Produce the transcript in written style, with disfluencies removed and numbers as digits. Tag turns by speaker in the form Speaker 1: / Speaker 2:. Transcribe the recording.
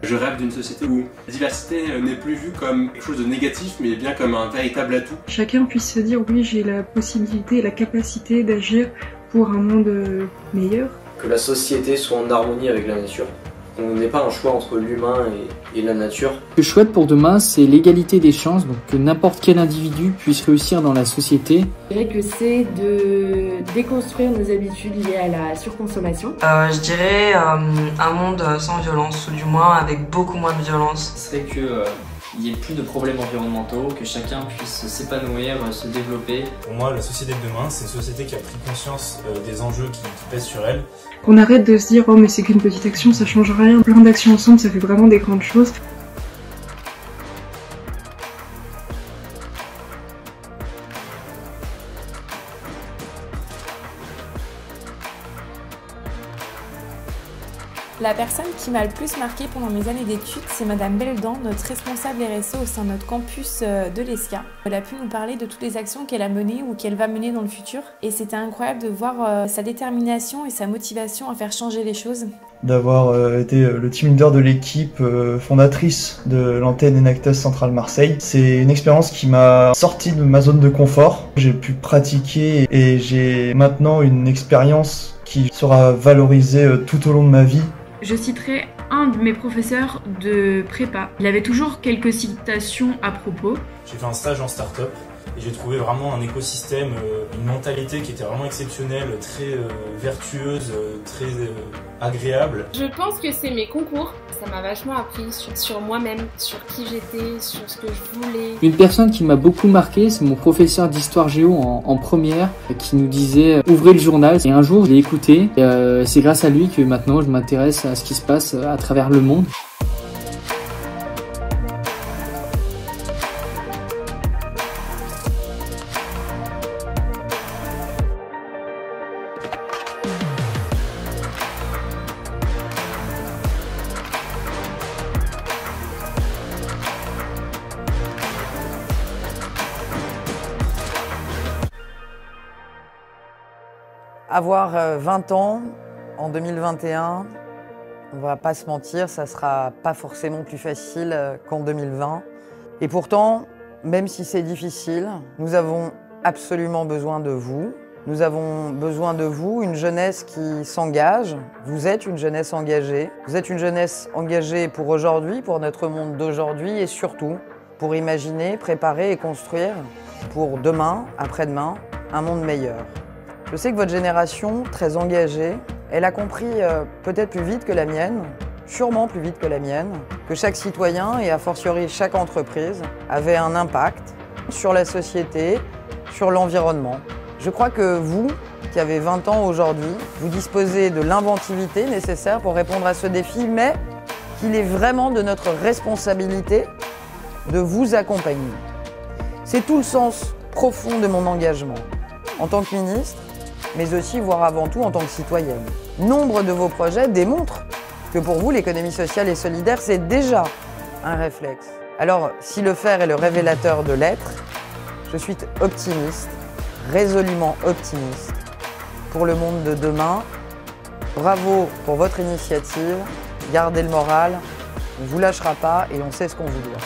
Speaker 1: Je rêve d'une société où la diversité n'est plus vue comme quelque chose de négatif, mais bien comme un véritable atout.
Speaker 2: Chacun puisse se dire oui, j'ai la possibilité et la capacité d'agir pour un monde meilleur.
Speaker 3: Que la société soit en harmonie avec la nature. On n'est pas un choix entre l'humain et la nature.
Speaker 4: Ce que je souhaite pour demain, c'est l'égalité des chances, donc que n'importe quel individu puisse réussir dans la société.
Speaker 5: Je dirais que c'est de déconstruire nos habitudes liées à la surconsommation.
Speaker 6: Je dirais un monde sans violence, ou du moins avec beaucoup moins de violence.
Speaker 7: Ce serait qu'il n'y ait plus de problèmes environnementaux, que chacun puisse s'épanouir, se développer.
Speaker 8: Pour moi, la société de demain, c'est une société qui a pris conscience des enjeux qui pèsent sur elle.
Speaker 2: Qu'on arrête de se dire oh mais c'est qu'une petite action, ça change rien. Plein d'actions ensemble, ça fait vraiment des grandes choses.
Speaker 9: La personne qui m'a le plus marquée pendant mes années d'études, c'est Madame Beldan, notre responsable RSE au sein de notre campus de l'ESCA. Elle a pu nous parler de toutes les actions qu'elle a menées ou qu'elle va mener dans le futur. Et c'était incroyable de voir sa détermination et sa motivation à faire changer les choses.
Speaker 10: D'avoir été le team leader de l'équipe fondatrice de l'antenne Enactus Centrale Marseille. C'est une expérience qui m'a sorti de ma zone de confort. J'ai pu pratiquer et j'ai maintenant une expérience qui sera valorisée tout au long de ma vie.
Speaker 5: Je citerai un de mes professeurs de prépa. Il avait toujours quelques citations à propos.
Speaker 8: J'ai fait un stage en start-up et j'ai trouvé vraiment un écosystème, une mentalité qui était vraiment exceptionnelle, très vertueuse, très agréable.
Speaker 11: Je pense que c'est mes concours. Ça m'a vachement appris sur moi-même, sur qui j'étais, sur ce que je voulais.
Speaker 4: Une personne qui m'a beaucoup marqué, c'est mon professeur d'histoire géo en première qui nous disait « Ouvrez le journal ». Et un jour, je l'ai écouté. C'est grâce à lui que maintenant, je m'intéresse à ce qui se passe à travers le monde.
Speaker 6: Avoir 20 ans en 2021, on va pas se mentir, ça sera pas forcément plus facile qu'en 2020. Et pourtant, même si c'est difficile, nous avons absolument besoin de vous. Nous avons besoin de vous, une jeunesse qui s'engage. Vous êtes une jeunesse engagée. Vous êtes une jeunesse engagée pour aujourd'hui, pour notre monde d'aujourd'hui et surtout pour imaginer, préparer et construire pour demain, après-demain, un monde meilleur. Je sais que votre génération, très engagée, elle a compris peut-être plus vite que la mienne, sûrement plus vite que la mienne, que chaque citoyen et a fortiori chaque entreprise avait un impact sur la société, sur l'environnement. Je crois que vous, qui avez 20 ans aujourd'hui, vous disposez de l'inventivité nécessaire pour répondre à ce défi, mais qu'il est vraiment de notre responsabilité de vous accompagner. C'est tout le sens profond de mon engagement, en tant que ministre, mais aussi, voire avant tout, en tant que citoyenne. Nombre de vos projets démontrent que pour vous, l'économie sociale et solidaire, c'est déjà un réflexe. Alors, si le faire est le révélateur de l'être, je suis optimiste, résolument optimiste, pour le monde de demain. Bravo pour votre initiative, gardez le moral, on ne vous lâchera pas et on sait ce qu'on vous doit.